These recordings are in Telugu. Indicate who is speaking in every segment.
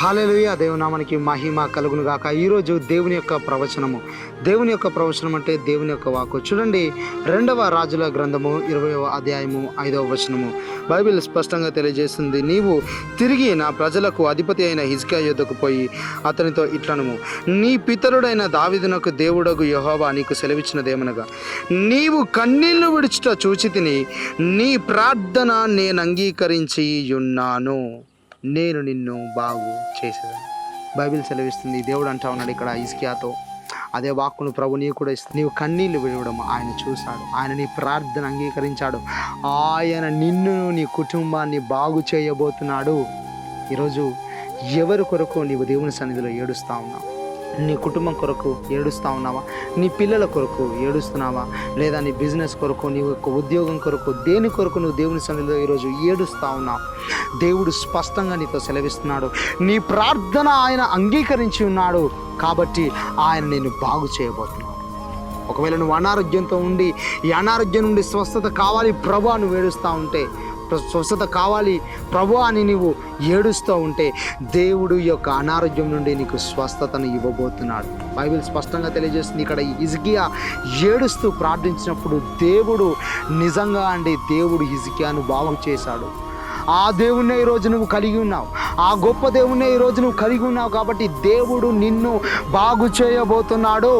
Speaker 1: హల్లెలూయా. దేవుని నామానికి మహిమ కలుగును గాక. ఈరోజు దేవుని యొక్క ప్రవచనము. దేవుని యొక్క ప్రవచనం అంటే దేవుని యొక్క వాక్కు. చూడండి, 2వ రాజుల గ్రంథము 20వ అధ్యాయము 5వ వచనము. బైబిల్ స్పష్టంగా తెలియజేస్తుంది, నీవు తిరిగి నా ప్రజలకు అధిపతి అయిన హిజ్కియా యొద్దకు పోయి అతనితో ఇట్లనుము, నీ పితరుడైన దావీదునకు దేవుడగు యెహోవా నీకు సెలవిచ్చినదేమనగా, నీవు కన్నీళ్లు విడుచుట చూచి తిని నీ ప్రార్థన నేను అంగీకరించి ఉన్నాను, నేను నిన్ను బాగు చేసేదాన్ని. బైబిల్ సెలవిస్తుంది, దేవుడు అంటా ఉన్నాడు ఇక్కడ హిజ్కియాతో, అదే వాక్కును ప్రభు నీవు కూడా ఇస్తుంది. నీవు కన్నీళ్లు విడవడం ఆయన చూశాడు, ఆయన నీ ప్రార్థన అంగీకరించాడు, ఆయన నిన్ను నీ కుటుంబాన్ని బాగు చేయబోతున్నాడు. ఈరోజు ఎవరి కొరకు నీవు దేవుని సన్నిధిలో ఏడుస్తూ ఉన్నావు? నీ కుటుంబం కొరకు ఏడుస్తూ ఉన్నావా? నీ పిల్లల కొరకు ఏడుస్తున్నావా? లేదా నీ బిజినెస్ కొరకు, నీ యొక్క ఉద్యోగం కొరకు, దేని కొరకు నువ్వు దేవుని సన్నిధిలో ఈరోజు ఏడుస్తూ ఉన్నావు? దేవుడు స్పష్టంగా నీతో సెలవిస్తున్నాడు, నీ ప్రార్థన ఆయన అంగీకరించి ఉన్నాడు కాబట్టి ఆయన నిన్ను బాగు చేయబోతున్నాడు. ఒకవేళ నువ్వు అనారోగ్యంతో ఉండి, ఈ అనారోగ్యం నుండి స్వస్థత కావాలి ప్రభు నువ్వు ఏడుస్తూ ఉంటే, స్వస్థత కావాలి ప్రభు అని నీవు ఏడుస్తూ ఉంటే, దేవుడు ఈ యొక్క అనారోగ్యం నుండి నీకు స్వస్థతను ఇవ్వబోతున్నాడు. బైబిల్ స్పష్టంగా తెలియజేస్తుంది. ఇక్కడ హిజ్కియా ఏడుస్తూ ప్రార్థించినప్పుడు దేవుడు నిజంగా దేవుడు హిజ్కియాను బాగు చేశాడు. ఆ దేవుణ్ణే ఈరోజు నువ్వు కలిగి ఉన్నావు, ఆ గొప్ప దేవుణ్ణే ఈరోజు నువ్వు కలిగి ఉన్నావు కాబట్టి దేవుడు నిన్ను బాగు చేయబోతున్నాడు.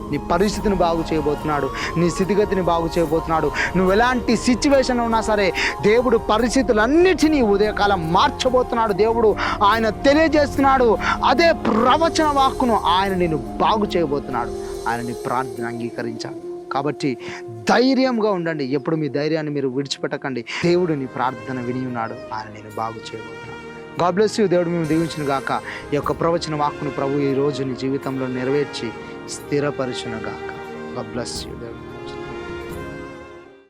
Speaker 1: నీ పరిస్థితిని బాగు చేయబోతున్నాడు, నీ స్థితిగతిని బాగు చేయబోతున్నాడు. నువ్వు ఎలాంటి సిచ్యువేషన్ ఉన్నా సరే దేవుడు పరిస్థితులన్నిటినీ ఉదయకాలం మార్చబోతున్నాడు. దేవుడు ఆయన తెలియజేస్తున్నాడు, అదే ప్రవచన వాక్కును ఆయన నిన్ను బాగు చేయబోతున్నాడు. ఆయన నీ ప్రార్థన అంగీకరించాడు కాబట్టి ధైర్యంగా ఉండండి. ఎప్పుడు మీ ధైర్యాన్ని మీరు విడిచిపెట్టకండి. దేవుడు నీ ప్రార్థన విని ఉన్నాడు, ఆయన నేను బాగు చేయబోతున్నాడు. God bless you. దేవుడు మేము దీవించును గాక. ఈ యొక్క ప్రవచన వాక్కును ప్రభు ఈ రోజు నీ జీవితంలో నెరవేర్చి స్థిరపరచును గాక. God bless you. దేవుడు